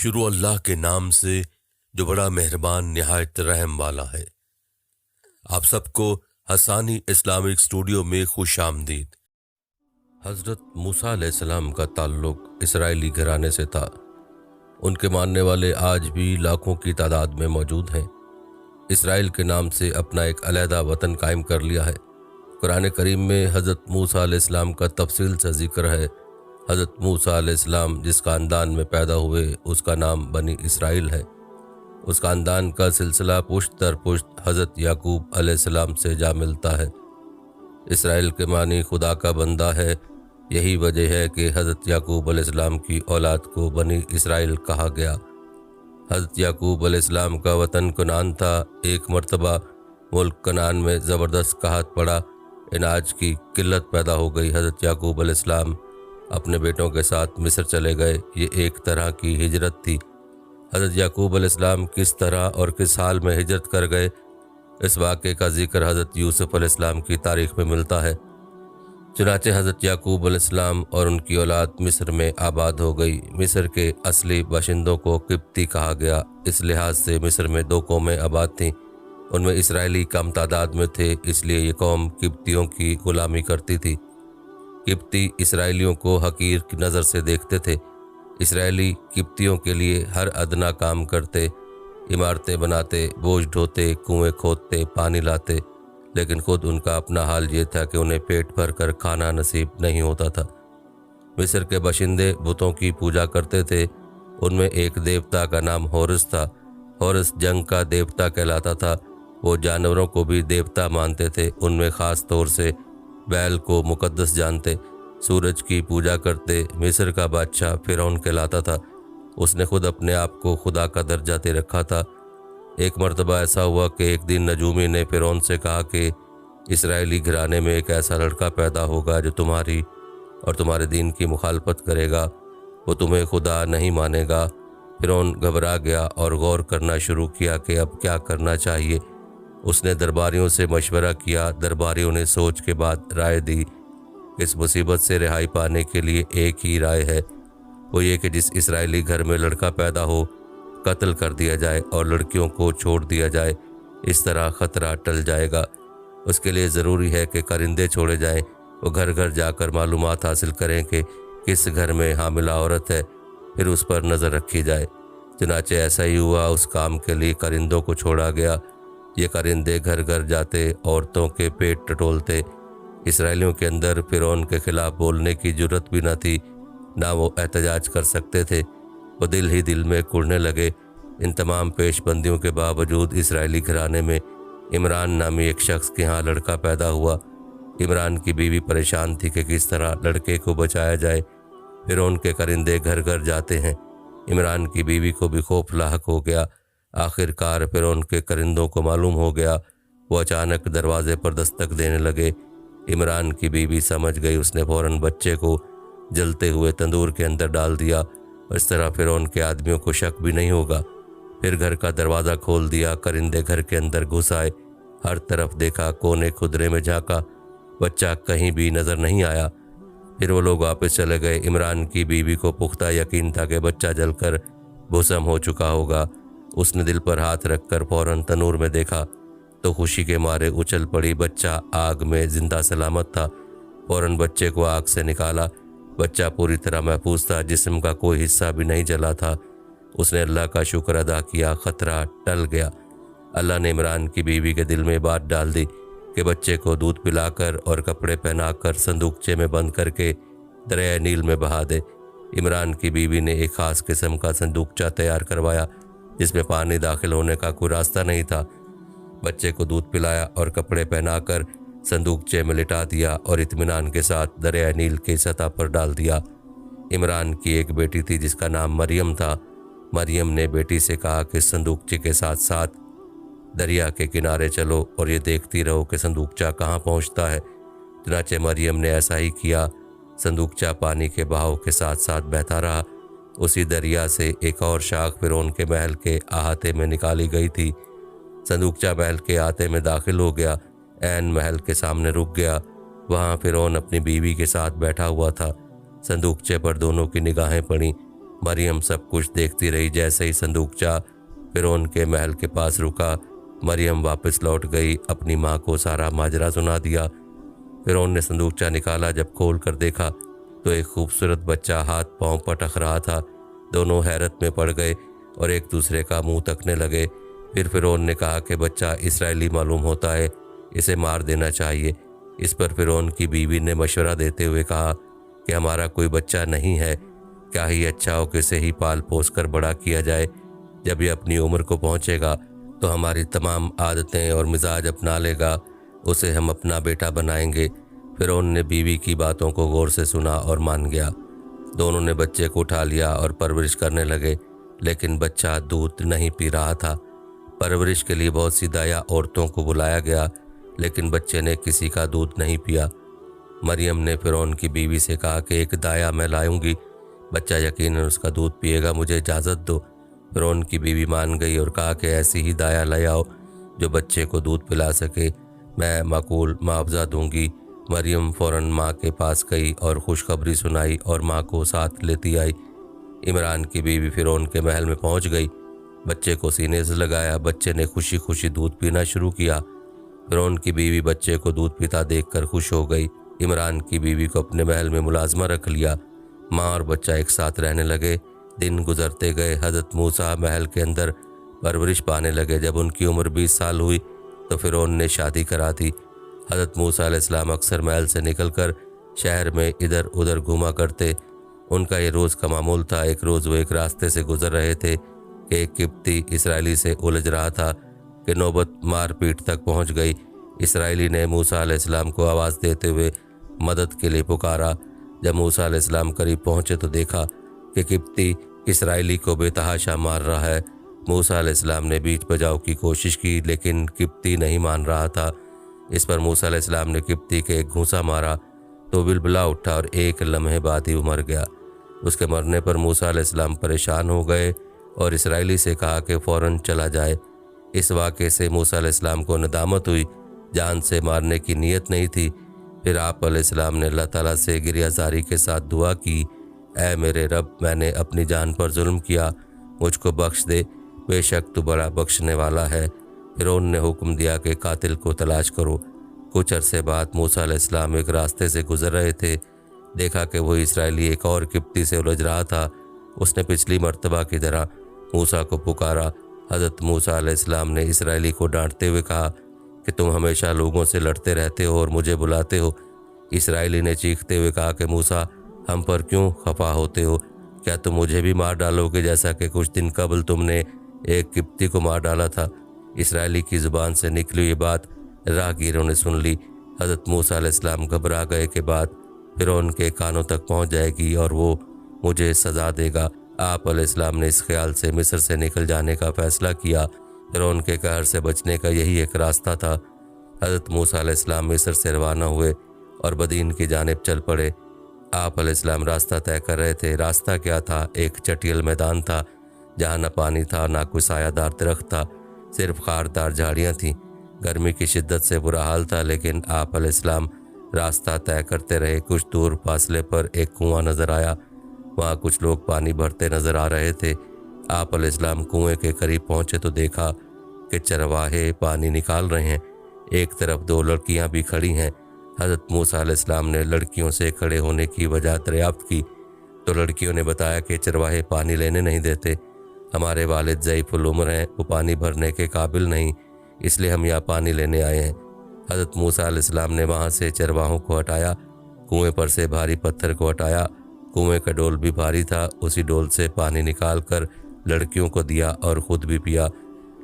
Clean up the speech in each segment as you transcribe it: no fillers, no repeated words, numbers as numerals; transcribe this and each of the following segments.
شروع اللہ کے نام سے جو بڑا مہربان نہایت رحم والا ہے۔ آپ سب کو حسانی اسلامک اسٹوڈیو میں خوش آمدید۔ حضرت موسیٰ علیہ السلام کا تعلق اسرائیلی گھرانے سے تھا۔ ان کے ماننے والے آج بھی لاکھوں کی تعداد میں موجود ہیں۔ اسرائیل کے نام سے اپنا ایک علیحدہ وطن قائم کر لیا ہے۔ قرآن کریم میں حضرت موسیٰ علیہ السلام کا تفصیل سے ذکر ہے۔ حضرت موسیٰ علیہ السلام جس خاندان میں پیدا ہوئے اس کا نام بنی اسرائیل ہے۔ اس خاندان کا سلسلہ پشت در پشت حضرت یعقوب علیہ السلام سے جا ملتا ہے۔ اسرائیل کے معنی خدا کا بندہ ہے۔ یہی وجہ ہے کہ حضرت یعقوب علیہ السلام کی اولاد کو بنی اسرائیل کہا گیا۔ حضرت یعقوب علیہ السلام کا وطن کنعان تھا۔ ایک مرتبہ ملک کنعان میں زبردست قحط پڑا، اناج کی قلت پیدا ہو گئی۔ حضرت یعقوب علیہ السلام اپنے بیٹوں کے ساتھ مصر چلے گئے۔ یہ ایک طرح کی ہجرت تھی۔ حضرت یعقوب علیہ السلام کس طرح اور کس حال میں ہجرت کر گئے، اس واقعے کا ذکر حضرت یوسف علیہ السلام کی تاریخ میں ملتا ہے۔ چنانچہ حضرت یعقوب علیہ السلام اور ان کی اولاد مصر میں آباد ہو گئی۔ مصر کے اصلی باشندوں کو قبطی کہا گیا۔ اس لحاظ سے مصر میں دو قومیں آباد تھیں۔ ان میں اسرائیلی کم تعداد میں تھے، اس لیے یہ قوم قبطیوں کی غلامی کرتی تھی۔ قبطی اسرائیلیوں کو حقیر کی نظر سے دیکھتے تھے۔ اسرائیلی قبطیوں کے لیے ہر ادنا کام کرتے، عمارتیں بناتے، بوجھ ڈھوتے، کنویں کھودتے، پانی لاتے، لیکن خود ان کا اپنا حال یہ تھا کہ انہیں پیٹ بھر کر کھانا نصیب نہیں ہوتا تھا۔ مصر کے باشندے بتوں کی پوجا کرتے تھے۔ ان میں ایک دیوتا کا نام ہورس تھا۔ ہورس جنگ کا دیوتا کہلاتا تھا۔ وہ جانوروں کو بھی دیوتا مانتے تھے۔ ان میں خاص طور سے بیل کو مقدس جانتے، سورج کی پوجا کرتے۔ مصر کا بادشاہ فرعون کہلاتا تھا۔ اس نے خود اپنے آپ کو خدا کا درجہ دے رکھا تھا۔ ایک مرتبہ ایسا ہوا کہ ایک دن نجومی نے فرعون سے کہا کہ اسرائیلی گھرانے میں ایک ایسا لڑکا پیدا ہوگا جو تمہاری اور تمہارے دین کی مخالفت کرے گا، وہ تمہیں خدا نہیں مانے گا۔ فرعون گھبرا گیا اور غور کرنا شروع کیا کہ اب کیا کرنا چاہیے۔ اس نے درباریوں سے مشورہ کیا۔ درباریوں نے سوچ کے بعد رائے دی کہ اس مصیبت سے رہائی پانے کے لیے ایک ہی رائے ہے، وہ یہ کہ جس اسرائیلی گھر میں لڑکا پیدا ہو قتل کر دیا جائے اور لڑکیوں کو چھوڑ دیا جائے۔ اس طرح خطرہ ٹل جائے گا۔ اس کے لیے ضروری ہے کہ کرندے چھوڑے جائیں، وہ گھر گھر جا کر معلومات حاصل کریں کہ کس گھر میں حاملہ عورت ہے، پھر اس پر نظر رکھی جائے۔ چنانچہ ایسا ہی ہوا۔ اس کام کے لیے کرندوں کو چھوڑا گیا۔ یہ کرندے گھر گھر جاتے، عورتوں کے پیٹ ٹٹولتے۔ اسرائیلیوں کے اندر فرعون کے خلاف بولنے کی جرت بھی نہ تھی، نہ وہ احتجاج کر سکتے تھے۔ وہ دل ہی دل میں کڑنے لگے۔ ان تمام پیش بندیوں کے باوجود اسرائیلی گھرانے میں عمران نامی ایک شخص کے ہاں لڑکا پیدا ہوا۔ عمران کی بیوی پریشان تھی کہ کس طرح لڑکے کو بچایا جائے۔ فرعون کے کرندے گھر گھر جاتے ہیں۔ عمران کی بیوی کو بھی خوف لاحق ہو گیا۔ آخر کار فرعون کے کرندوں کو معلوم ہو گیا۔ وہ اچانک دروازے پر دستک دینے لگے۔ عمران کی بیوی سمجھ گئی۔ اس نے فوراً بچے کو جلتے ہوئے تندور کے اندر ڈال دیا۔ اس طرح فرعون کے آدمیوں کو شک بھی نہیں ہوگا۔ پھر گھر کا دروازہ کھول دیا۔ کرندے گھر کے اندر گھس آئے۔ ہر طرف دیکھا، کونے کھدرے میں جھانکا، بچہ کہیں بھی نظر نہیں آیا۔ پھر وہ لوگ واپس چلے گئے۔ عمران کی بیوی کو پختہ یقین تھا کہ بچہ جل کر بھسم ہو چکا ہوگا۔ اس نے دل پر ہاتھ رکھ کر فوراً تنور میں دیکھا تو خوشی کے مارے اچھل پڑی۔ بچہ آگ میں زندہ سلامت تھا۔ فوراً بچے کو آگ سے نکالا۔ بچہ پوری طرح محفوظ تھا، جسم کا کوئی حصہ بھی نہیں جلا تھا۔ اس نے اللہ کا شکر ادا کیا، خطرہ ٹل گیا۔ اللہ نے عمران کی بیوی کے دل میں بات ڈال دی کہ بچے کو دودھ پلا کر اور کپڑے پہنا کر صندوقچے میں بند کر کے دریائے نیل میں بہا دے۔ عمران کی بیوی نے ایک خاص قسم کا صندوقچہ تیار کروایا جس میں پانی داخل ہونے کا کوئی راستہ نہیں تھا۔ بچے کو دودھ پلایا اور کپڑے پہنا کر صندوقچے میں لٹا دیا اور اطمینان کے ساتھ دریائے نیل کی سطح پر ڈال دیا۔ عمران کی ایک بیٹی تھی جس کا نام مریم تھا۔ مریم نے بیٹی سے کہا کہ صندوقچے کے ساتھ ساتھ دریا کے کنارے چلو اور یہ دیکھتی رہو کہ صندوقچہ کہاں پہنچتا ہے۔ چنانچہ مریم نے ایسا ہی کیا۔ صندوقچہ پانی کے بہاؤ کے ساتھ ساتھ بہتا رہا۔ اسی دریا سے ایک اور شاخ فرعون کے محل کے احاطے میں نکالی گئی تھی۔ صندوقچہ محل کے احاطے میں داخل ہو گیا، عین محل کے سامنے رک گیا۔ وہاں فرعون اپنی بیوی کے ساتھ بیٹھا ہوا تھا۔ صندوقچے پر دونوں کی نگاہیں پڑیں۔ مریم سب کچھ دیکھتی رہی۔ جیسے ہی صندوقچہ فرعون کے محل کے پاس رکا، مریم واپس لوٹ گئی، اپنی ماں کو سارا ماجرا سنا دیا۔ فرعون نے صندوقچہ نکالا، جب کھول کر دیکھا تو ایک خوبصورت بچہ ہاتھ پاؤں پٹک رہا تھا۔ دونوں حیرت میں پڑ گئے اور ایک دوسرے کا منہ تکنے لگے۔ پھر فرعون نے کہا کہ بچہ اسرائیلی معلوم ہوتا ہے، اسے مار دینا چاہیے۔ اس پر فرعون کی بیوی نے مشورہ دیتے ہوئے کہا کہ ہمارا کوئی بچہ نہیں ہے، کیا ہی اچھا ہو کہ اسے ہی پال پوس کر بڑا کیا جائے۔ جب یہ اپنی عمر کو پہنچے گا تو ہماری تمام عادتیں اور مزاج اپنا لے گا، اسے ہم اپنا بیٹا بنائیں گے۔ فرعون نے بیوی کی باتوں کو غور سے سنا اور مان گیا۔ دونوں نے بچے کو اٹھا لیا اور پرورش کرنے لگے، لیکن بچہ دودھ نہیں پی رہا تھا۔ پرورش کے لیے بہت سی دایا عورتوں کو بلایا گیا، لیکن بچے نے کسی کا دودھ نہیں پیا۔ مریم نے فرعون کی بیوی سے کہا کہ ایک دایا میں لاؤں گی، بچہ یقیناً اس کا دودھ پیے گا، مجھے اجازت دو۔ فرعون کی بیوی مان گئی اور کہا کہ ایسی ہی دایا لے آؤ جو بچے کو دودھ پلا سکے، میں معقول معاوضہ دوں گی۔ مریم فوراً ماں کے پاس گئی اور خوشخبری سنائی اور ماں کو ساتھ لیتی آئی۔ عمران کی بیوی فرعون کے محل میں پہنچ گئی، بچے کو سینے سے لگایا، بچے نے خوشی خوشی دودھ پینا شروع کیا۔ فرعون کی بیوی بچے کو دودھ پیتا دیکھ کر خوش ہو گئی۔ عمران کی بیوی کو اپنے محل میں ملازمہ رکھ لیا۔ ماں اور بچہ ایک ساتھ رہنے لگے۔ دن گزرتے گئے، حضرت موسیٰ محل کے اندر پرورش پانے لگے۔ جب ان کی عمر 20 سال ہوئی تو فرعون نے شادی کرا دی۔ حضرت موسیٰ علیہ السلام اکثر محل سے نکل کر شہر میں ادھر ادھر گھوما کرتے۔ ان کا یہ روز کا معمول تھا۔ ایک روز وہ ایک راستے سے گزر رہے تھے کہ ایک قبطی اسرائیلی سے الجھ رہا تھا کہ نوبت مار پیٹ تک پہنچ گئی۔ اسرائیلی نے موسیٰ علیہ السلام کو آواز دیتے ہوئے مدد کے لیے پکارا۔ جب موسیٰ علیہ السلام قریب پہنچے تو دیکھا کہ قبطی اسرائیلی کو بے تحاشا مار رہا ہے۔ موسیٰ علیہ السلام نے بیچ بچاؤ کی کوشش کی، لیکن قبطی نہیں مان رہا تھا۔ اس پر موسیٰ علیہ السلام نے قبطی کے ایک گھونسا مارا تو بلبلا اٹھا اور ایک لمحے بعد ہی وہ مر گیا۔ اس کے مرنے پر موسیٰ علیہ السلام پریشان ہو گئے اور اسرائیلی سے کہا کہ فوراً چلا جائے۔ اس واقعے سے موسیٰ علیہ السلام کو ندامت ہوئی، جان سے مارنے کی نیت نہیں تھی۔ پھر آپ علیہ السلام نے اللہ تعالیٰ سے گریہ زاری کے ساتھ دعا کی، اے میرے رب، میں نے اپنی جان پر ظلم کیا، مجھ کو بخش دے، بے شک تو بڑا بخشنے والا ہے۔ فرعون نے حکم دیا کہ قاتل کو تلاش کرو۔ کچھ عرصے بعد موسیٰ علیہ السلام ایک راستے سے گزر رہے تھے، دیکھا کہ وہ اسرائیلی ایک اور قبطی سے الجھ رہا تھا۔ اس نے پچھلی مرتبہ کی طرح موسیٰ کو پکارا۔ حضرت موسیٰ علیہ السلام نے اسرائیلی کو ڈانٹتے ہوئے کہا کہ تم ہمیشہ لوگوں سے لڑتے رہتے ہو اور مجھے بلاتے ہو۔ اسرائیلی نے چیختے ہوئے کہا کہ موسیٰ، ہم پر کیوں خفا ہوتے ہو؟ کیا تم مجھے بھی مار ڈالو گے جیسا کہ کچھ دن قبل تم نے ایک قبطی کو مار ڈالا تھا؟ اسرائیلی کی زبان سے نکلی یہ بات راہگیروں نے سن لی۔ حضرت موسیٰ علیہ السلام گھبرا گئے کہ بات فرعون کے کانوں تک پہنچ جائے گی اور وہ مجھے سزا دے گا۔ آپ علیہ السلام نے اس خیال سے مصر سے نکل جانے کا فیصلہ کیا۔ فرعون کے قہر سے بچنے کا یہی ایک راستہ تھا۔ حضرت موسیٰ علیہ السلام مصر سے روانہ ہوئے اور مدین کی جانب چل پڑے۔ آپ علیہ السلام راستہ طے کر رہے تھے۔ راستہ کیا تھا؟ ایک چٹیل میدان تھا جہاں نہ پانی تھا نہ کوئی سایہ دار درخت تھا، صرف خاردار جھاڑیاں تھیں۔ گرمی کی شدت سے برا حال تھا، لیکن آپ علیہ السلام راستہ طے کرتے رہے۔ کچھ دور فاصلے پر ایک کنواں نظر آیا، وہاں کچھ لوگ پانی بھرتے نظر آ رہے تھے۔ آپ علیہ السلام کنویں کے قریب پہنچے تو دیکھا کہ چرواہے پانی نکال رہے ہیں۔ ایک طرف دو لڑکیاں بھی کھڑی ہیں۔ حضرت موسیٰ علیہ السلام نے لڑکیوں سے کھڑے ہونے کی وجہ دریافت کی تو لڑکیوں نے بتایا کہ چرواہے پانی لینے نہیں دیتے، ہمارے والد ضعیف العمر ہیں، وہ پانی بھرنے کے قابل نہیں، اس لیے ہم یہاں پانی لینے آئے ہیں۔ حضرت موسیٰ علیہ السلام نے وہاں سے چرواہوں کو ہٹایا، کنویں پر سے بھاری پتھر کو ہٹایا، کنویں کا ڈول بھی بھاری تھا، اسی ڈول سے پانی نکال کر لڑکیوں کو دیا اور خود بھی پیا۔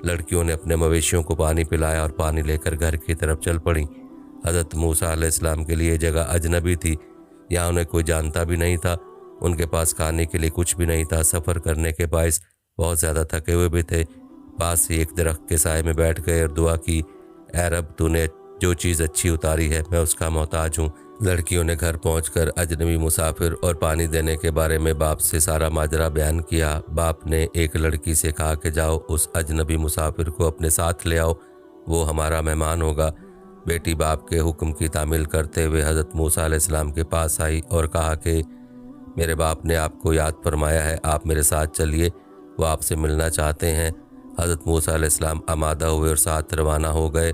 لڑکیوں نے اپنے مویشیوں کو پانی پلایا اور پانی لے کر گھر کی طرف چل پڑیں۔ حضرت موسیٰ علیہ السلام کے لیے جگہ اجنبی تھی، یہاں انہیں کوئی جانتا بھی نہیں تھا، ان کے پاس کھانے کے لیے کچھ بھی نہیں تھا۔ سفر کرنے کے باعث بہت زیادہ تھکے ہوئے بھی تھے۔ پاس ہی ایک درخت کے سائے میں بیٹھ گئے اور دعا کی، اے رب، تو نے جو چیز اچھی اتاری ہے میں اس کا محتاج ہوں۔ لڑکیوں نے گھر پہنچ کر اجنبی مسافر اور پانی دینے کے بارے میں باپ سے سارا ماجرا بیان کیا۔ باپ نے ایک لڑکی سے کہا کہ جاؤ اس اجنبی مسافر کو اپنے ساتھ لے آؤ، وہ ہمارا مہمان ہوگا۔ بیٹی باپ کے حکم کی تعمیل کرتے ہوئے حضرت موسیٰ علیہ السلام کے پاس آئی اور کہا کہ میرے باپ نے آپ کو یاد فرمایا ہے، آپ میرے ساتھ چلیے، وہ آپ سے ملنا چاہتے ہیں۔ حضرت موسیٰ علیہ السلام آمادہ ہوئے اور ساتھ روانہ ہو گئے۔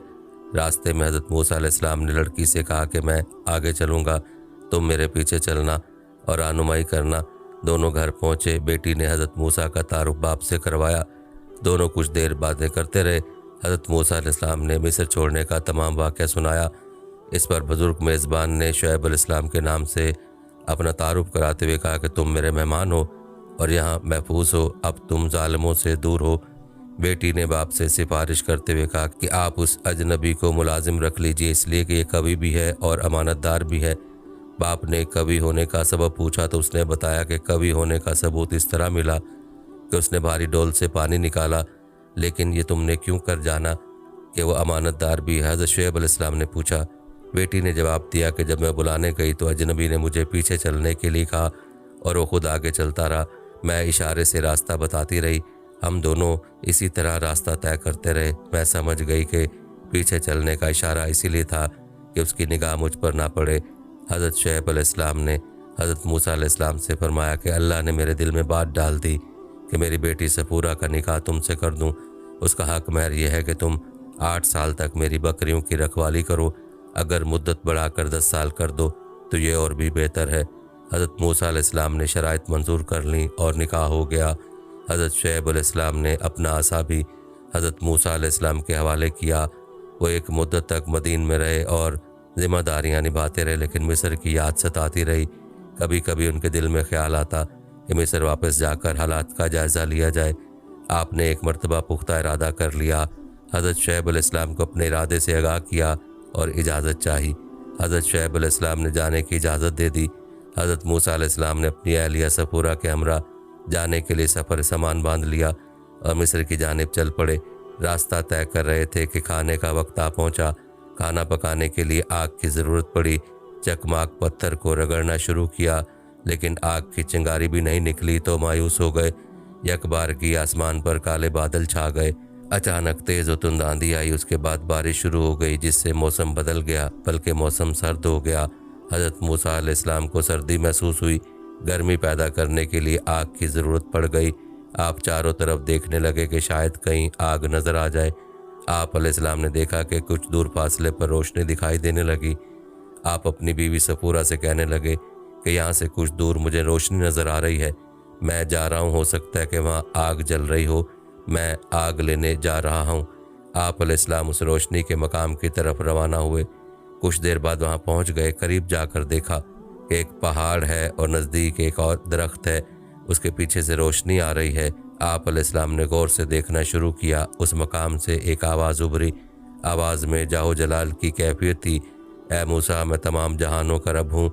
راستے میں حضرت موسیٰ علیہ السلام نے لڑکی سے کہا کہ میں آگے چلوں گا، تم میرے پیچھے چلنا اور رہنمائی کرنا۔ دونوں گھر پہنچے۔ بیٹی نے حضرت موسیٰ کا تعارف باپ سے کروایا۔ دونوں کچھ دیر باتیں کرتے رہے۔ حضرت موسیٰ علیہ السلام نے مصر چھوڑنے کا تمام واقعہ سنایا۔ اس پر بزرگ میزبان نے شعیب علیہ السلام کے نام سے اپنا تعارف کراتے ہوئے کہا کہ تم میرے مہمان ہو اور یہاں محفوظ ہو، اب تم ظالموں سے دور ہو۔ بیٹی نے باپ سے سفارش کرتے ہوئے کہا کہ آپ اس اجنبی کو ملازم رکھ لیجئے، اس لیے کہ یہ کوی بھی ہے اور امانت دار بھی ہے۔ باپ نے کوی ہونے کا سبب پوچھا تو اس نے بتایا کہ کوی ہونے کا ثبوت اس طرح ملا کہ اس نے بھاری ڈول سے پانی نکالا، لیکن یہ تم نے کیوں کر جانا کہ وہ امانت دار بھی ہے؟ حضرت شعیب علیہ السلام نے پوچھا۔ بیٹی نے جواب دیا کہ جب میں بلانے گئی تو اجنبی نے مجھے پیچھے چلنے کے لیے کہا اور وہ خود آگے چلتا رہا، میں اشارے سے راستہ بتاتی رہی، ہم دونوں اسی طرح راستہ طے کرتے رہے۔ میں سمجھ گئی کہ پیچھے چلنے کا اشارہ اسی لیے تھا کہ اس کی نگاہ مجھ پر نہ پڑے۔ حضرت شعیب علیہ السلام نے حضرت موسیٰ علیہ السلام سے فرمایا کہ اللہ نے میرے دل میں بات ڈال دی کہ میری بیٹی صفورہ کا نکاح تم سے کر دوں۔ اس کا حق مہر یہ ہے کہ تم 8 سال تک میری بکریوں کی رکھوالی کرو، اگر مدت بڑھا کر 10 سال کر دو تو یہ اور بھی بہتر ہے۔ حضرت موسیٰ علیہ السلام نے شرائط منظور کر لیں اور نکاح ہو گیا۔ حضرت شعیب علیہ السلام نے اپنا عصا بھی حضرت موسیٰ علیہ السلام کے حوالے کیا۔ وہ ایک مدت تک مدین میں رہے اور ذمہ داریاں نبھاتے رہے، لیکن مصر کی یاد ستاتی رہی۔ کبھی کبھی ان کے دل میں خیال آتا کہ مصر واپس جا کر حالات کا جائزہ لیا جائے۔ آپ نے ایک مرتبہ پختہ ارادہ کر لیا۔ حضرت شعیب علیہ السلام کو اپنے ارادے سے آگاہ کیا اور اجازت چاہی۔ حضرت شعیب علیہ السلام نے جانے کی اجازت دے دی۔ حضرت موسیٰ علیہ السلام نے اپنی اہلیہ صفورہ کے ہمراہ جانے کے لیے سفر سامان باندھ لیا اور مصر کی جانب چل پڑے۔ راستہ طے کر رہے تھے کہ کھانے کا وقت آ پہنچا۔ کھانا پکانے کے لیے آگ کی ضرورت پڑی۔ چکماک پتھر کو رگڑنا شروع کیا، لیکن آگ کی چنگاری بھی نہیں نکلی تو مایوس ہو گئے۔ یک بار کی آسمان پر کالے بادل چھا گئے۔ اچانک تیز و تند آندھی آئی، اس کے بعد بارش شروع ہو گئی جس سے موسم بدل گیا، بلکہ موسم سرد ہو گیا۔ حضرت موسیٰ علیہ السلام کو سردی محسوس ہوئی۔ گرمی پیدا کرنے کے لیے آگ کی ضرورت پڑ گئی۔ آپ چاروں طرف دیکھنے لگے کہ شاید کہیں آگ نظر آ جائے۔ آپ علیہ السلام نے دیکھا کہ کچھ دور فاصلے پر روشنی دکھائی دینے لگی۔ آپ اپنی بیوی صفورہ سے کہنے لگے کہ یہاں سے کچھ دور مجھے روشنی نظر آ رہی ہے، میں جا رہا ہوں، ہو سکتا ہے کہ وہاں آگ جل رہی ہو، میں آگ لینے جا رہا ہوں۔ آپ علیہ السلام اس روشنی کے مقام کی طرف روانہ ہوئے۔ کچھ دیر بعد وہاں پہنچ گئے۔ قریب جا کر دیکھا کہ ایک پہاڑ ہے اور نزدیک ایک اور درخت ہے، اس کے پیچھے سے روشنی آ رہی ہے۔ آپ علیہ السلام نے غور سے دیکھنا شروع کیا۔ اس مقام سے ایک آواز ابھری۔ آواز میں جاہ و جلال کی کیفیت تھی۔ اے موسیٰ، میں تمام جہانوں کا رب ہوں،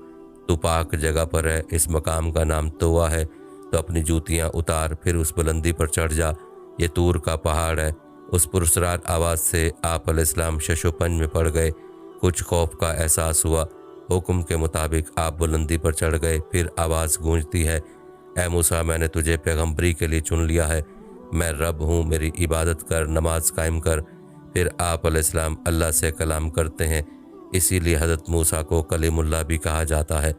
تو پاک جگہ پر ہے، اس مقام کا نام طوا ہے، تو اپنی جوتیاں اتار، پھر اس بلندی پر چڑھ جا، یہ طور کا پہاڑ ہے۔ اس پرسرار آواز سے آپ علیہ السلام شش و پنج میں پڑ گئے۔ کچھ خوف کا احساس ہوا۔ حکم کے مطابق آپ بلندی پر چڑھ گئے۔ پھر آواز گونجتی ہے، اے موسیٰ، میں نے تجھے پیغمبری کے لیے چن لیا ہے، میں رب ہوں، میری عبادت کر، نماز قائم کر۔ پھر آپ علیہ السلام اللہ سے کلام کرتے ہیں، اسی لیے حضرت موسیٰ کو کلیم اللہ بھی کہا جاتا ہے۔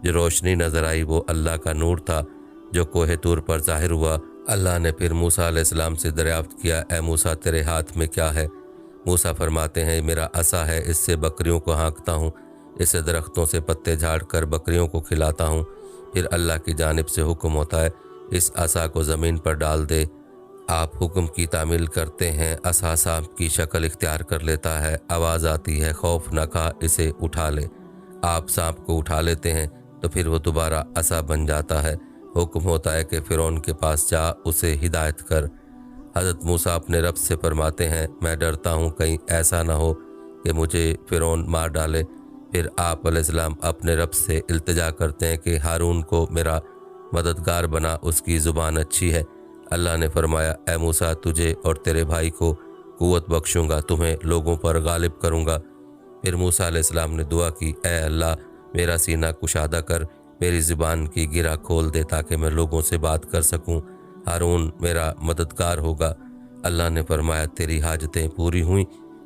جو روشنی نظر آئی وہ اللہ کا نور تھا جو کوہ طور پر ظاہر ہوا۔ اللہ نے پھر موسیٰ علیہ السلام سے دریافت کیا، اے موسیٰ، تیرے ہاتھ میں کیا ہے؟ موسیٰ فرماتے ہیں، میرا عصا ہے، اس سے بکریوں کو ہانکتا ہوں، اس سے درختوں سے پتے جھاڑ کر بکریوں کو کھلاتا ہوں۔ پھر اللہ کی جانب سے حکم ہوتا ہے، اس عصا کو زمین پر ڈال دے۔ آپ حکم کی تعمیل کرتے ہیں، عصا سانپ کی شکل اختیار کر لیتا ہے، آواز آتی ہے، خوف نہ کھا، اسے اٹھا لے۔ آپ سانپ کو اٹھا لیتے ہیں تو پھر وہ دوبارہ عصا بن جاتا ہے۔ حکم ہوتا ہے کہ فرعون کے پاس جا، اسے ہدایت کر۔ حضرت موسیٰ اپنے رب سے فرماتے ہیں، میں ڈرتا ہوں کہیں ایسا نہ ہو کہ مجھے فرعون مار ڈالے۔ پھر آپ علیہ السلام اپنے رب سے التجا کرتے ہیں کہ ہارون کو میرا مددگار بنا، اس کی زبان اچھی ہے۔ اللہ نے فرمایا، اے موسیٰ، تجھے اور تیرے بھائی کو قوت بخشوں گا، تمہیں لوگوں پر غالب کروں گا۔ پھر موسیٰ علیہ السلام نے دعا کی، اے اللہ، میرا سینہ کشادہ کر، میری زبان کی گرہ کھول دے تاکہ میں لوگوں سے بات کر سکوں، ہارون میرا مددگار ہوگا۔ اللہ نے فرمایا، تیری حاجتیں پوری ہوئیں۔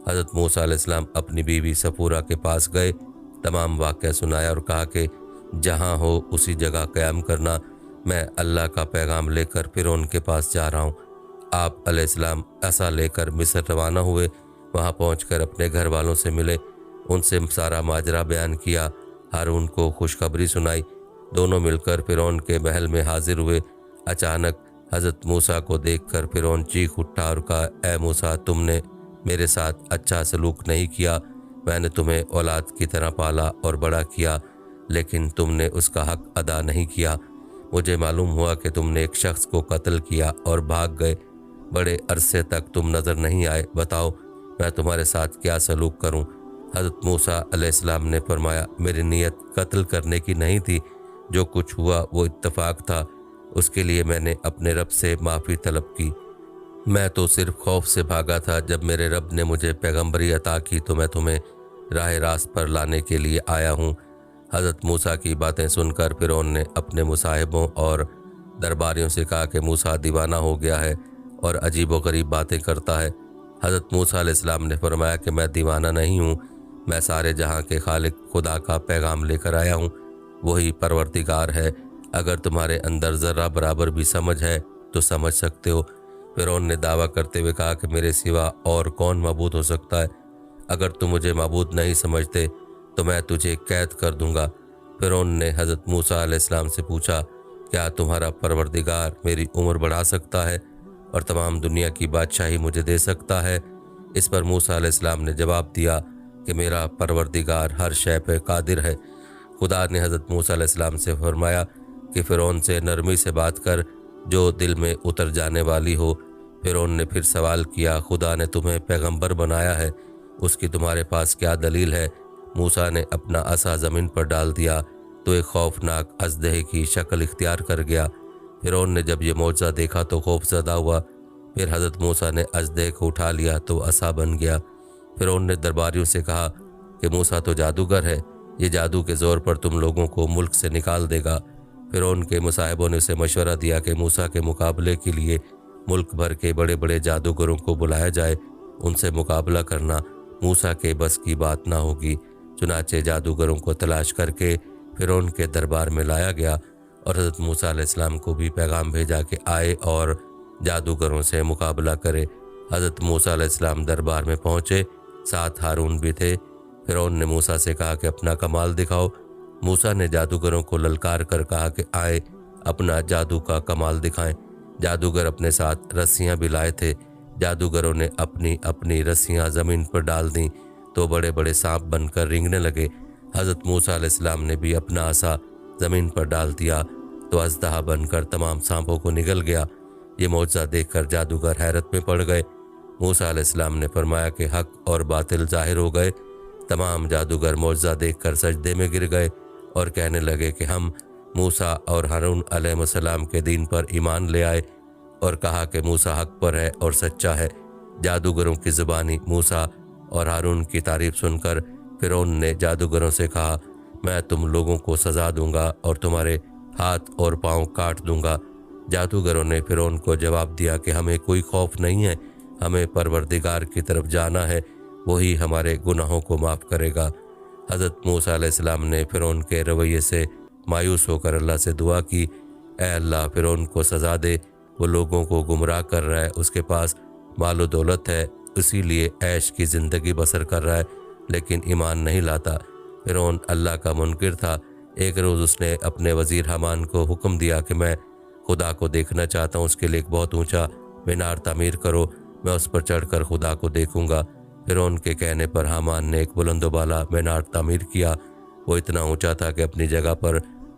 حضرت موسیٰ علیہ السلام اپنی بیوی صفورہ کے پاس گئے، تمام واقعہ سنایا اور کہا کہ جہاں ہو اسی جگہ قیام کرنا، میں اللہ کا پیغام لے کر فرعون کے پاس جا رہا ہوں۔ آپ علیہ السلام عصا لے کر مصر روانہ ہوئے۔ وہاں پہنچ کر اپنے گھر والوں سے ملے، ان سے سارا ماجرا بیان کیا، ہارون کو خوشخبری سنائی۔ دونوں مل کر فرعون کے محل میں حاضر ہوئے۔ اچانک حضرت موسیٰ کو دیکھ کر فرعون چیخ اٹھا اور کہا، اے موسیٰ، تم نے میرے ساتھ اچھا سلوک نہیں کیا۔ میں نے تمہیں اولاد کی طرح پالا اور بڑا کیا، لیکن تم نے اس کا حق ادا نہیں کیا۔ مجھے معلوم ہوا کہ تم نے ایک شخص کو قتل کیا اور بھاگ گئے۔ بڑے عرصے تک تم نظر نہیں آئے۔ بتاؤ میں تمہارے ساتھ کیا سلوک کروں؟ حضرت موسیٰ علیہ السلام نے فرمایا، میری نیت قتل کرنے کی نہیں تھی، جو کچھ ہوا وہ اتفاق تھا، اس کے لیے میں نے اپنے رب سے معافی طلب کی۔ میں تو صرف خوف سے بھاگا تھا۔ جب میرے رب نے مجھے پیغمبری عطا کی تو میں تمہیں راہ راست پر لانے کے لیے آیا ہوں۔ حضرت موسیٰ کی باتیں سن کر فرعون نے اپنے مصاحبوں اور درباریوں سے کہا کہ موسیٰ دیوانہ ہو گیا ہے اور عجیب و غریب باتیں کرتا ہے۔ حضرت موسیٰ علیہ السلام نے فرمایا کہ میں دیوانہ نہیں ہوں، میں سارے جہاں کے خالق خدا کا پیغام لے کر آیا ہوں، وہی پروردگار ہے۔ اگر تمہارے اندر ذرہ برابر بھی سمجھ ہے تو سمجھ سکتے ہو۔ فرعون نے دعویٰ کرتے ہوئے کہا کہ میرے سوا اور کون معبود ہو سکتا ہے؟ اگر تم مجھے معبود نہیں سمجھتے تو میں تجھے قید کر دوں گا۔ فرعون نے حضرت موسیٰ علیہ السلام سے پوچھا، کیا تمہارا پروردگار میری عمر بڑھا سکتا ہے اور تمام دنیا کی بادشاہی مجھے دے سکتا ہے؟ اس پر موسیٰ علیہ السلام نے جواب دیا کہ میرا پروردگار ہر شے پہ قادر ہے۔ خدا نے حضرت موسیٰ علیہ السلام سے فرمایا کہ فرعون سے نرمی سے بات کر جو دل میں اتر جانے والی ہو۔ فرعون نے پھر سوال کیا، خدا نے تمہیں پیغمبر بنایا ہے، اس کی تمہارے پاس کیا دلیل ہے؟ موسیٰ نے اپنا عصا زمین پر ڈال دیا تو ایک خوفناک اژدہے کی شکل اختیار کر گیا۔ فرعون نے جب یہ معجزہ دیکھا تو خوف زدہ ہوا۔ پھر حضرت موسیٰ نے اژدہے کو اٹھا لیا تو عصا بن گیا۔ فرعون نے درباریوں سے کہا کہ موسیٰ تو جادوگر ہے، یہ جادو کے زور پر تم لوگوں کو ملک سے نکال دے گا۔ فرعون کے مصاحبوں نے اسے مشورہ دیا کہ موسیٰ کے مقابلے کے لیے ملک بھر کے بڑے بڑے جادوگروں کو بلایا جائے، ان سے مقابلہ کرنا موسیٰ کے بس کی بات نہ ہوگی۔ چنانچہ جادوگروں کو تلاش کر کے فرعون کے دربار میں لایا گیا اور حضرت موسیٰ علیہ السلام کو بھی پیغام بھیجا کہ آئے اور جادوگروں سے مقابلہ کرے۔ حضرت موسیٰ علیہ السلام دربار میں پہنچے، ساتھ ہارون بھی تھے۔ فرعون نے موسیٰ سے کہا کہ اپنا کمال دکھاؤ۔ موسیٰ نے جادوگروں کو للکار کر کہا کہ آئے اپنا جادو کا کمال دکھائیں۔ جادوگر اپنے ساتھ رسیاں بھی لائے تھے۔ جادوگروں نے اپنی اپنی رسیاں زمین پر ڈال دیں تو بڑے بڑے سانپ بن کر رینگنے لگے۔ حضرت موسیٰ علیہ السلام نے بھی اپنا عصا زمین پر ڈال دیا تو اژدہا بن کر تمام سانپوں کو نگل گیا۔ یہ معجزہ دیکھ کر جادوگر حیرت میں پڑ گئے۔ موسیٰ علیہ السلام نے فرمایا کہ حق اور باطل ظاہر ہو گئے۔ تمام جادوگر معجزہ دیکھ کر سجدے میں گر گئے اور کہنے لگے کہ ہم موسیٰ اور ہارون علیہ السلام کے دین پر ایمان لے آئے، اور کہا کہ موسیٰ حق پر ہے اور سچا ہے۔ جادوگروں کی زبانی موسیٰ اور ہارون کی تعریف سن کر فرعون نے جادوگروں سے کہا، میں تم لوگوں کو سزا دوں گا اور تمہارے ہاتھ اور پاؤں کاٹ دوں گا۔ جادوگروں نے فرعون کو جواب دیا کہ ہمیں کوئی خوف نہیں ہے، ہمیں پروردگار کی طرف جانا ہے، وہی ہمارے گناہوں کو معاف کرے گا۔ حضرت موسیٰ علیہ السلام نے فرعون کے رویے سے مایوس ہو کر اللہ سے دعا کی، اے اللہ، فرعون کو سزا دے، وہ لوگوں کو گمراہ کر رہا ہے، اس کے پاس مال و دولت ہے، اسی لیے عیش کی زندگی بسر کر رہا ہے لیکن ایمان نہیں لاتا۔ فرعون اللہ کا منکر تھا۔ ایک روز اس نے اپنے وزیر حامان کو حکم دیا کہ میں خدا کو دیکھنا چاہتا ہوں، اس کے لیے ایک بہت اونچا مینار تعمیر کرو، میں اس پر چڑھ کر خدا کو دیکھوں گا۔ فرعون کے کہنے پر حامان نے ایک بلند و بالا مینار تعمیر کیا۔ وہ اتنا اونچا تھا کہ اپنی جگہ پر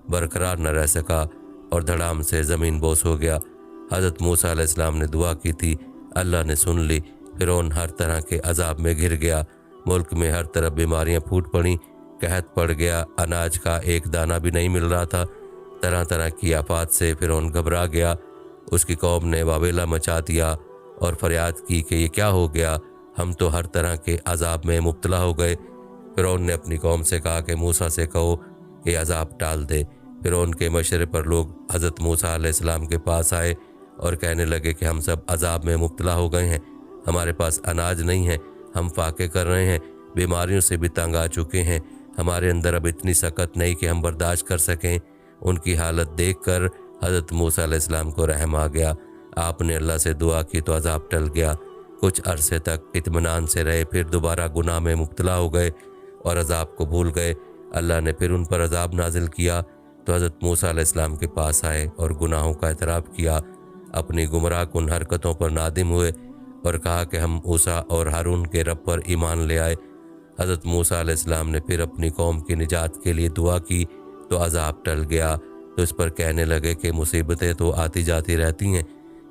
برقرار نہ رہ سکا اور دھڑام سے زمین بوس ہو گیا۔ حضرت موسیٰ علیہ السلام نے دعا کی تھی، اللہ نے سن لی۔ فرعون ہر طرح کے عذاب میں گھر گیا، ملک میں ہر طرف بیماریاں پھوٹ پڑیں، قحط پڑ گیا، اناج کا ایک دانہ بھی نہیں مل رہا تھا۔ طرح طرح کی آفات سے فرعون گھبرا گیا۔ اس کی قوم نے واویلا مچا دیا اور فریاد کی کہ یہ کیا ہو گیا، ہم تو ہر طرح کے عذاب میں مبتلا ہو گئے۔ فرعون نے اپنی قوم سے کہا کہ موسیٰ سے کہو کہ عذاب ٹال دے۔ فرعون کے مشورے پر لوگ حضرت موسیٰ علیہ السلام کے پاس آئے اور کہنے لگے کہ ہم سب عذاب میں مبتلا ہو گئے ہیں، ہمارے پاس اناج نہیں ہے، ہم فاقے کر رہے ہیں، بیماریوں سے بھی تنگ آ چکے ہیں، ہمارے اندر اب اتنی سخت نہیں کہ ہم برداشت کر سکیں۔ ان کی حالت دیکھ کر حضرت موسیٰ علیہ السلام کو رحم آ گیا۔ آپ نے اللہ سے دعا کی تو عذاب ٹل گیا۔ کچھ عرصے تک اطمینان سے رہے، پھر دوبارہ گناہ میں مبتلا ہو گئے اور عذاب کو بھول گئے۔ اللہ نے پھر ان پر عذاب نازل کیا تو حضرت موسیٰ علیہ السلام کے پاس آئے اور گناہوں کا اعتراف کیا، اپنی گمراہ کن حرکتوں پر نادم ہوئے اور کہا کہ ہم موسیٰ اور ہارون کے رب پر ایمان لے آئے۔ حضرت موسیٰ علیہ السلام نے پھر اپنی قوم کی نجات کے لیے دعا کی تو عذاب ٹل گیا، تو اس پر کہنے لگے کہ مصیبتیں تو آتی جاتی رہتی ہیں،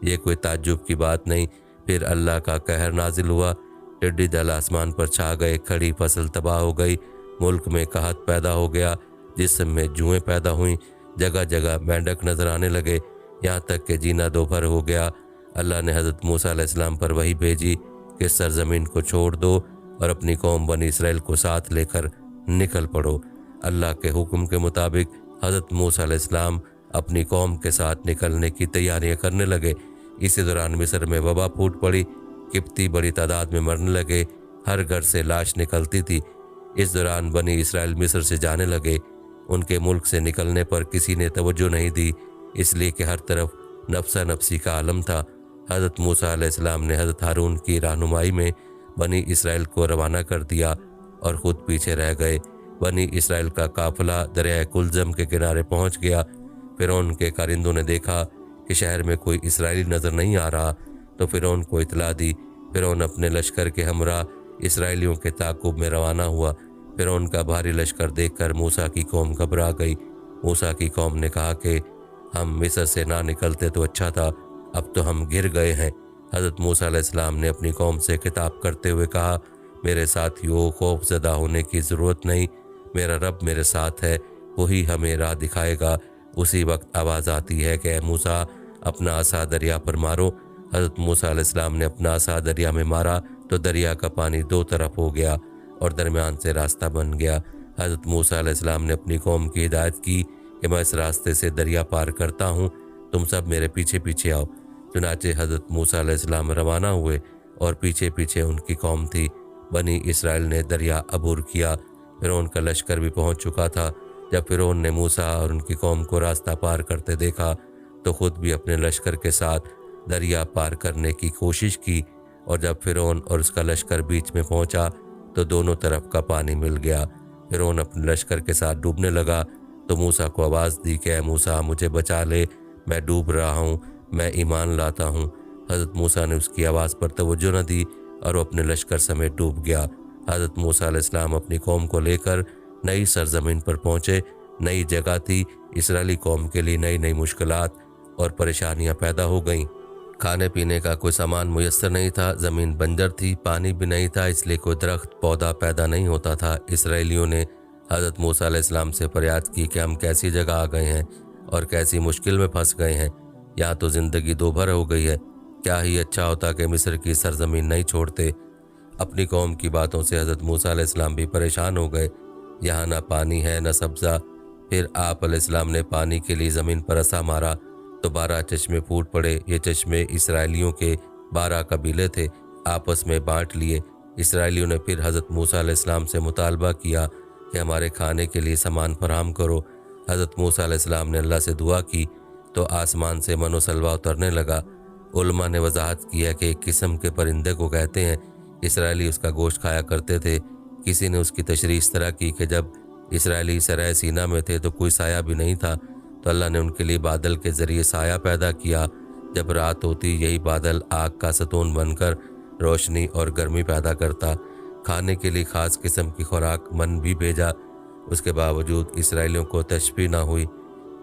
یہ کوئی تعجب کی بات نہیں۔ پھر اللہ کا قہر نازل ہوا، ٹڈی دل آسمان پر چھا گئے، کھڑی فصل تباہ ہو گئی، ملک میں قحط پیدا ہو گیا، جسم میں جوئیں پیدا ہوئیں، جگہ جگہ مینڈک نظر آنے لگے، یہاں تک کہ جینا دوپہر ہو گیا۔ اللہ نے حضرت موسیٰ علیہ السلام پر وحی بھیجی کہ سرزمین کو چھوڑ دو اور اپنی قوم بنی اسرائیل کو ساتھ لے کر نکل پڑو۔ اللہ کے حکم کے مطابق حضرت موسیٰ علیہ السلام اپنی قوم کے ساتھ نکلنے کی تیاریاں کرنے لگے۔ اسی دوران مصر میں وبا پھوٹ پڑی، قبطی بڑی تعداد میں مرنے لگے، ہر گھر سے لاش نکلتی تھی۔ اس دوران بنی اسرائیل مصر سے جانے لگے۔ ان کے ملک سے نکلنے پر کسی نے توجہ نہیں دی، اس لیے کہ ہر طرف نفسا نفسی کا عالم تھا۔ حضرت موسیٰ علیہ السلام نے حضرت ہارون کی رہنمائی میں بنی اسرائیل کو روانہ کر دیا اور خود پیچھے رہ گئے۔ بنی اسرائیل کا قافلہ دریائے کلزم کے کنارے پہنچ گیا۔ فرعون کے کارندوں نے دیکھا کہ شہر میں کوئی اسرائیلی نظر نہیں آ رہا تو فرعون کو اطلاع دی۔ فرعون اپنے لشکر کے ہمراہ اسرائیلیوں کے تعاقب میں روانہ ہوا۔ فرعون کا بھاری لشکر دیکھ کر موسیٰ کی قوم گھبرا گئی۔ موسیٰ کی قوم نے کہا کہ ہم مصر سے نہ نکلتے تو اچھا تھا، اب تو ہم گر گئے ہیں۔ حضرت موسیٰ علیہ السلام نے اپنی قوم سے خطاب کرتے ہوئے کہا، میرے ساتھیوں، خوف زدہ ہونے کی ضرورت نہیں، میرا رب میرے ساتھ ہے، وہی ہمیں راہ دکھائے گا۔ اسی وقت آواز آتی ہے کہ اے موسیٰ، اپنا عصا دریا پر مارو۔ حضرت موسیٰ علیہ السلام نے اپنا عصا دریا میں مارا تو دریا کا پانی دو طرف ہو گیا اور درمیان سے راستہ بن گیا۔ حضرت موسیٰ علیہ السلام نے اپنی قوم کی ہدایت کی کہ میں اس راستے سے دریا پار کرتا ہوں، تم سب میرے پیچھے پیچھے آؤ۔ چنانچہ حضرت موسیٰ علیہ السلام روانہ ہوئے اور پیچھے پیچھے ان کی قوم تھی۔ بنی اسرائیل نے دریا عبور کیا۔ فرعون کا لشکر بھی پہنچ چکا تھا۔ جب فرعون نے موسیٰ اور ان کی قوم کو راستہ پار کرتے دیکھا تو خود بھی اپنے لشکر کے ساتھ دریا پار کرنے کی کوشش کی، اور جب فرعون اور اس کا لشکر بیچ میں پہنچا تو دونوں طرف کا پانی مل گیا۔ فرعون اپنے لشکر کے ساتھ ڈوبنے لگا تو موسیٰ کو آواز دی کہ اے موسیٰ، مجھے بچا لے، میں ڈوب رہا ہوں، میں ایمان لاتا ہوں۔ حضرت موسیٰ نے اس کی آواز پر توجہ نہ دی اور وہ اپنے لشکر سمیت ڈوب گیا۔ حضرت موسیٰ علیہ السلام اپنی قوم کو لے کر نئی سرزمین پر پہنچے۔ نئی جگہ تھی، اسرائیلی قوم کے لیے نئی نئی مشکلات اور پریشانیاں پیدا ہو گئیں۔ کھانے پینے کا کوئی سامان میسر نہیں تھا، زمین بنجر تھی، پانی بھی نہیں تھا، اس لیے کوئی درخت پودا پیدا نہیں ہوتا تھا۔ اسرائیلیوں نے حضرت موسیٰ علیہ السلام سے فریاد کی کہ ہم کیسی جگہ آ گئے ہیں اور کیسی مشکل میں پھنس گئے ہیں، یہاں تو زندگی دوبھر ہو گئی ہے، کیا ہی اچھا ہوتا کہ مصر کی سرزمین نہیں چھوڑتے۔ اپنی قوم کی باتوں سے حضرت موسیٰ علیہ السلام بھی پریشان ہو گئے، یہاں نہ پانی ہے نہ سبزہ۔ پھر آپ علیہ السلام نے پانی کے لیے زمین پر عصا مارا تو 12 چشمے پھوٹ پڑے۔ یہ چشمے اسرائیلیوں کے 12 قبیلے تھے، آپس میں بانٹ لیے۔ اسرائیلیوں نے پھر حضرت موسیٰ علیہ السلام سے مطالبہ کیا کہ ہمارے کھانے کے لیے سامان فراہم کرو۔ حضرت موسیٰ علیہ السلام نے اللہ سے دعا کی تو آسمان سے من و سلوہ اترنے لگا۔ علماء نے وضاحت کی ہے کہ ایک قسم کے پرندے کو کہتے ہیں، اسرائیلی اس کا گوشت کھایا کرتے تھے۔ کسی نے اس کی تشریح اس طرح کی کہ جب اسرائیلی سرائے سینا میں تھے تو کوئی سایہ بھی نہیں تھا، تو اللہ نے ان کے لیے بادل کے ذریعے سایہ پیدا کیا۔ جب رات ہوتی یہی بادل آگ کا ستون بن کر روشنی اور گرمی پیدا کرتا۔ کھانے کے لیے خاص قسم کی خوراک من بھی بھیجا، اس کے باوجود اسرائیلیوں کو تشبیہ نہ ہوئی۔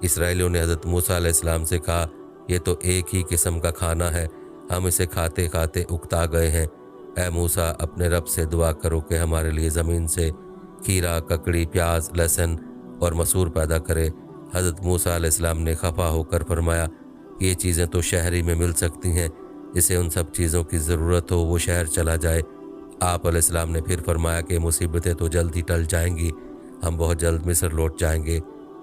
اسرائیلیوں نے حضرت موسیٰ علیہ السلام سے کہا، یہ تو ایک ہی قسم کا کھانا ہے، ہم اسے کھاتے کھاتے اکتا گئے ہیں۔ اے موسیٰ، اپنے رب سے دعا کرو کہ ہمارے لیے زمین سے کھیرا، ککڑی، پیاز، لہسن اور مسور پیدا کرے۔ حضرت موسیٰ علیہ السلام نے خفا ہو کر فرمایا، یہ چیزیں تو شہر ہی میں مل سکتی ہیں، جسے ان سب چیزوں کی ضرورت ہو وہ شہر چلا جائے۔ آپ علیہ السلام نے پھر فرمایا کہ مصیبتیں تو جلد ہی ٹل جائیں گی، ہم بہت جلد مصر لوٹ جائیں گے۔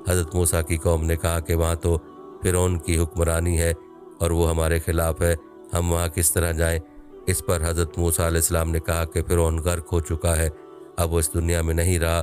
حضرت موسیٰ کی قوم نے کہا کہ وہاں تو فرعون کی حکمرانی ہے اور وہ ہمارے خلاف ہے، ہم وہاں کس طرح جائیں؟ اس پر حضرت موسیٰ علیہ السلام نے کہا کہ فرعون غرق ہو چکا ہے، اب وہ اس دنیا میں نہیں رہا،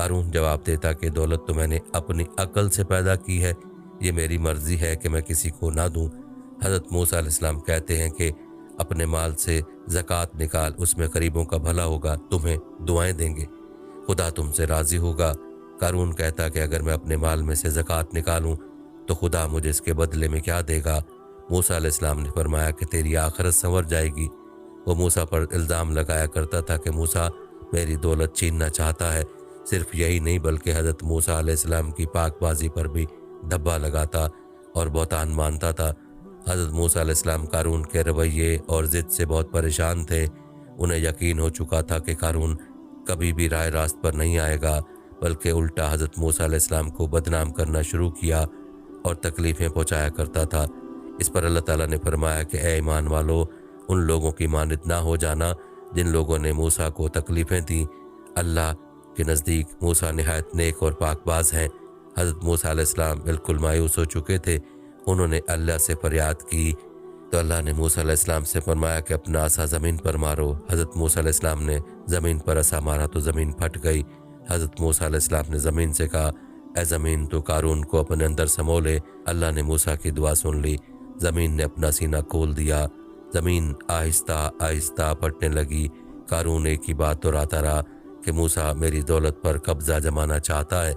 قارون جواب دیتا کہ دولت تو میں نے اپنی عقل سے پیدا کی ہے، یہ میری مرضی ہے کہ میں کسی کو نہ دوں۔ حضرت موسیٰ علیہ السلام کہتے ہیں کہ اپنے مال سے زکوٰۃ نکال، اس میں غریبوں کا بھلا ہوگا، تمہیں دعائیں دیں گے، خدا تم سے راضی ہوگا۔ قارون کہتا کہ اگر میں اپنے مال میں سے زکوٰۃ نکالوں تو خدا مجھے اس کے بدلے میں کیا دے گا؟ موسیٰ علیہ السلام نے فرمایا کہ تیری آخرت سنور جائے گی۔ وہ موسیٰ پر الزام لگایا کرتا تھا کہ موسیٰ میری دولت چھیننا چاہتا ہے۔ صرف یہی نہیں بلکہ حضرت موسیٰ علیہ السلام کی پاک بازی پر بھی دھبا لگاتا اور بہتان مانتا تھا۔ حضرت موسیٰ علیہ السلام قارون کے رویے اور ضد سے بہت پریشان تھے۔ انہیں یقین ہو چکا تھا کہ قارون کبھی بھی راہ راست پر نہیں آئے گا، بلکہ الٹا حضرت موسیٰ علیہ السلام کو بدنام کرنا شروع کیا اور تکلیفیں پہنچایا کرتا تھا۔ اس پر اللہ تعالیٰ نے فرمایا کہ اے ایمان والو، ان لوگوں کی مانند نہ ہو جانا جن لوگوں نے موسیٰ کو تکلیفیں دیں۔ اللہ کے نزدیک موسیٰ نہایت نیک اور پاک باز ہیں۔ حضرت موسیٰ علیہ السلام بالکل مایوس ہو چکے تھے۔ انہوں نے اللہ سے فریاد کی تو اللہ نے موسیٰ علیہ السلام سے فرمایا کہ اپنا عصا زمین پر مارو۔ حضرت موسیٰ علیہ السلام نے زمین پر عصا مارا تو زمین پھٹ گئی۔ حضرت موسیٰ علیہ السلام نے زمین سے کہا، اے زمین تو قارون کو اپنے اندر سمو لے۔ اللہ نے موسیٰ کی دعا سن لی۔ زمین نے اپنا سینہ کھول دیا۔ زمین آہستہ آہستہ پھٹنے لگی۔ قارون ایک ہی بات دہراتا رہا کہ موسیٰ میری دولت پر قبضہ جمانا چاہتا ہے۔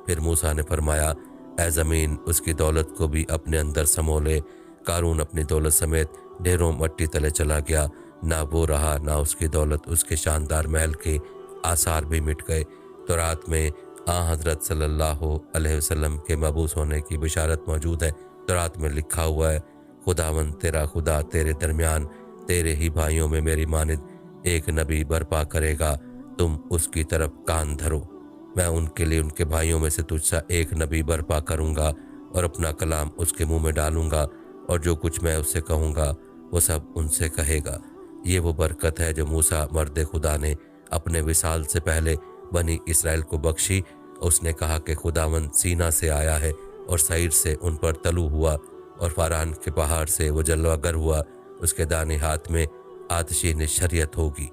پھر موسیٰ نے فرمایا، اے زمین اس کی دولت کو بھی اپنے اندر سمو لے۔ قارون اپنی دولت سمیت ڈھیروں مٹی تلے چلا گیا۔ نہ وہ رہا نہ اس کی دولت، اس کے شاندار محل کے آثار بھی مٹ گئے۔ تو رات میں حضرت صلی اللہ علیہ وسلم کے مبعوث ہونے کی بشارت موجود ہے۔ تو رات میں لکھا ہوا ہے، خداوند تیرا خدا تیرے درمیان تیرے ہی بھائیوں میں میری مانند ایک نبی برپا کرے گا، تم اس کی طرف کان دھرو۔ میں ان کے لیے ان کے بھائیوں میں سے تجھ سا ایک نبی برپا کروں گا اور اپنا کلام اس کے منہ میں ڈالوں گا، اور جو کچھ میں اس سے کہوں گا وہ سب ان سے کہے گا۔ یہ وہ برکت ہے جو موسیٰ مرد خدا نے اپنے وصال سے پہلے بنی اسرائیل کو بخشی۔ اس نے کہا کہ خداوند سینا سے آیا ہے اور سعیر سے ان پر طلوع ہوا، اور فاران کے پہاڑ سے وہ جلوہ گر ہوا، اس کے دانے ہاتھ میں آتشین شریعت ہوگی۔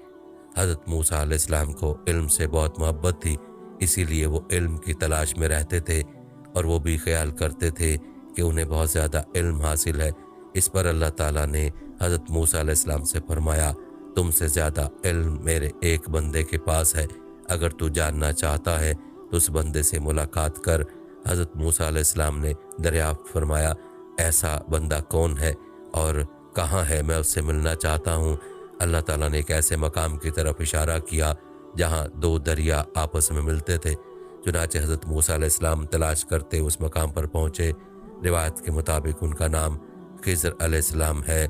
حضرت موسیٰ علیہ السلام کو علم سے بہت محبت تھی، اسی لیے وہ علم کی تلاش میں رہتے تھے، اور وہ بھی خیال کرتے تھے کہ انہیں بہت زیادہ علم حاصل ہے۔ اس پر اللہ تعالیٰ نے حضرت موسیٰ علیہ السلام سے فرمایا، تم سے زیادہ علم میرے ایک بندے کے پاس ہے، اگر تو جاننا چاہتا ہے تو اس بندے سے ملاقات کر۔ حضرت موسیٰ علیہ السلام نے دریافت فرمایا، ایسا بندہ کون ہے اور کہاں ہے؟ میں اس سے ملنا چاہتا ہوں۔ اللہ تعالیٰ نے ایک ایسے مقام کی طرف اشارہ کیا جہاں دو دریا آپس میں ملتے تھے۔ چنانچہ حضرت موسیٰ علیہ السلام تلاش کرتے اس مقام پر پہنچے۔ روایت کے مطابق ان کا نام خضر علیہ السلام ہے۔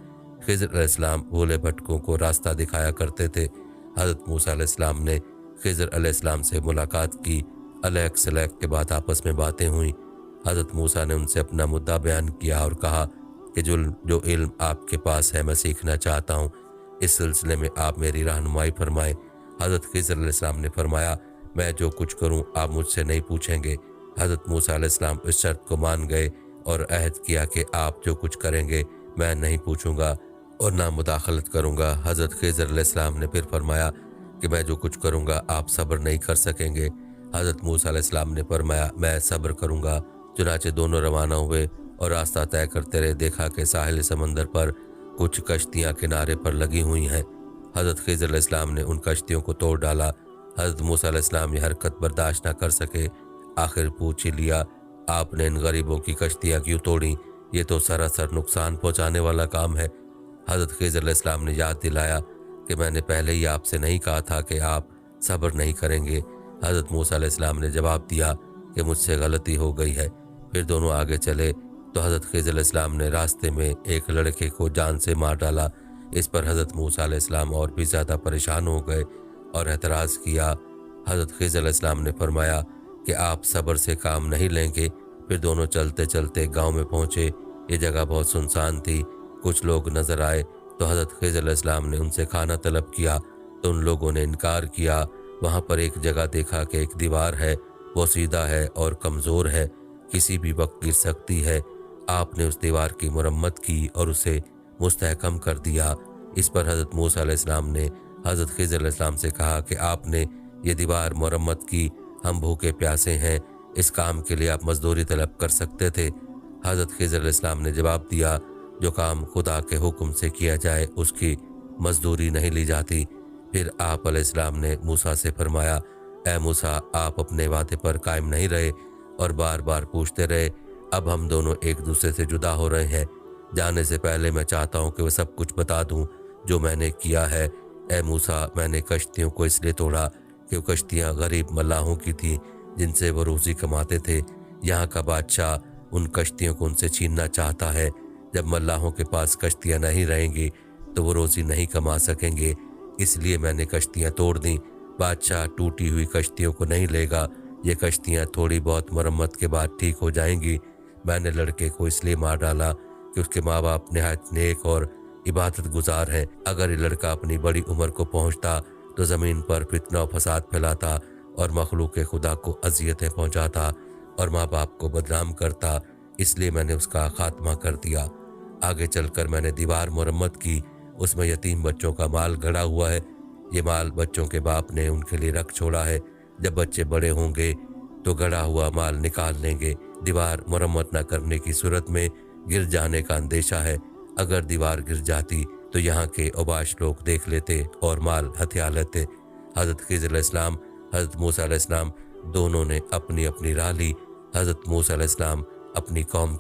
خضر علیہ السلام بھولے بھٹکوں کو راستہ دکھایا کرتے تھے۔ حضرت موسیٰ علیہ السلام نے خضر علیہ السلام سے ملاقات کی۔ علیق سلیق کے بعد آپس میں باتیں ہوئیں۔ حضرت موسیٰ نے ان سے اپنا مدعا بیان کیا اور کہا کہ جو علم آپ کے پاس ہے میں سیکھنا چاہتا ہوں، اس سلسلے میں آپ میری رہنمائی فرمائیں۔ حضرت خضر علیہ السلام نے فرمایا، میں جو کچھ کروں آپ مجھ سے نہیں پوچھیں گے۔ حضرت موسیٰ علیہ السلام اس شرط کو مان گئے اور عہد کیا کہ آپ جو کچھ کریں گے میں نہیں پوچھوں گا اور نہ مداخلت کروں گا۔ حضرت خضر علیہ السلام نے پھر فرمایا کہ میں جو کچھ کروں گا آپ صبر نہیں کر سکیں گے۔ حضرت موسیٰ علیہ السلام نے فرمایا، میں صبر کروں گا۔ چنانچہ دونوں روانہ ہوئے اور راستہ طے کرتے رہے۔ دیکھا کہ ساحل سمندر پر کچھ کشتیاں کنارے پر لگی ہوئی ہیں۔ حضرت خضر علیہ السلام نے ان کشتیوں کو توڑ ڈالا۔ حضرت موسیٰ علیہ السلام یہ حرکت برداشت نہ کر سکے۔ آخر پوچھ ہی لیا، آپ نے ان غریبوں کی کشتیاں کیوں توڑیں؟ یہ تو سراسر نقصان پہنچانے والا کام ہے۔ حضرت خضر علیہ السلام نے یاد دلایا کہ میں نے پہلے ہی آپ سے نہیں کہا تھا کہ آپ صبر نہیں کریں گے۔ حضرت موسیٰ علیہ السلام نے جواب دیا کہ مجھ سے غلطی ہو گئی ہے۔ پھر دونوں آگے چلے تو حضرت خضر علیہ السلام نے راستے میں ایک لڑکے کو جان سے مار ڈالا۔ اس پر حضرت موسیٰ علیہ السلام اور بھی زیادہ پریشان ہو گئے اور اعتراض کیا۔ حضرت خضر علیہ السلام نے فرمایا کہ آپ صبر سے کام نہیں لیں گے۔ پھر دونوں چلتے چلتے گاؤں میں پہنچے۔ یہ جگہ بہت سنسان تھی۔ کچھ لوگ نظر آئے تو حضرت خضر علیہ السلام نے ان سے کھانا طلب کیا تو ان لوگوں نے انکار کیا۔ وہاں پر ایک جگہ دیکھا کہ ایک دیوار ہے، وہ سیدھا ہے اور کمزور ہے، کسی بھی وقت گر سکتی ہے۔ آپ نے اس دیوار کی مرمت کی اور اسے مستحکم کر دیا۔ اس پر حضرت موسیٰ علیہ السلام نے حضرت خضر علیہ السلام سے کہا کہ آپ نے یہ دیوار مرمت کی، ہم بھوکے پیاسے ہیں، اس کام کے لیے آپ مزدوری طلب کر سکتے تھے۔ حضرت خضر علیہ السلام نے جواب دیا، جو کام خدا کے حکم سے کیا جائے اس کی مزدوری نہیں لی جاتی۔ پھر آپ علیہ السلام نے موسیٰ سے فرمایا، اے موسیٰ، آپ اپنے وعدے پر قائم نہیں رہے اور بار بار پوچھتے رہے۔ اب ہم دونوں ایک دوسرے سے جدا ہو رہے ہیں۔ جانے سے پہلے میں چاہتا ہوں کہ وہ سب کچھ بتا دوں جو میں نے کیا ہے۔ اے موسیٰ، میں نے کشتیوں کو اس لیے توڑا کہ وہ کشتیاں غریب ملاحوں کی تھیں جن سے وہ روزی کماتے تھے۔ یہاں کا بادشاہ ان کشتیوں کو ان سے چھیننا چاہتا ہے۔ جب ملاحوں کے پاس کشتیاں نہیں رہیں گی تو وہ روزی نہیں کما سکیں گے، اس لیے میں نے کشتیاں توڑ دیں۔ بادشاہ ٹوٹی ہوئی کشتیوں کو نہیں لے گا، یہ کشتیاں تھوڑی بہت مرمت کے بعد ٹھیک ہو جائیں گی۔ میں نے لڑکے کو اس لیے مار ڈالا کہ اس کے ماں باپ نہایت نیک اور عبادت گزار ہیں۔ اگر یہ لڑکا اپنی بڑی عمر کو پہنچتا تو زمین پر فتنہ و فساد پھیلاتا اور مخلوق خدا کو اذیتیں پہنچاتا اور ماں باپ کو بدنام کرتا، اس لیے میں نے اس کا خاتمہ کر دیا۔ آگے چل کر میں نے دیوار مرمت کی، اس میں یتیم بچوں کا مال گڑا ہوا ہے۔ یہ مال بچوں کے باپ نے ان کے لیے رکھ چھوڑا ہے، جب بچے بڑے ہوں گے تو گڑا ہوا مال نکال لیں گے۔ دیوار مرمت نہ کرنے کی صورت میں گر جانے کا اندیشہ ہے۔ اگر دیوار گر جاتی تو یہاں کے اوباش لوگ دیکھ لیتے اور مال ہتھیا لیتے۔ حضرت خضر علیہ السلام، حضرت موسیٰ علیہ السلام دونوں نے اپنی اپنی راہ لی۔ حضرت موسیٰ علیہ السلام اپنی قوم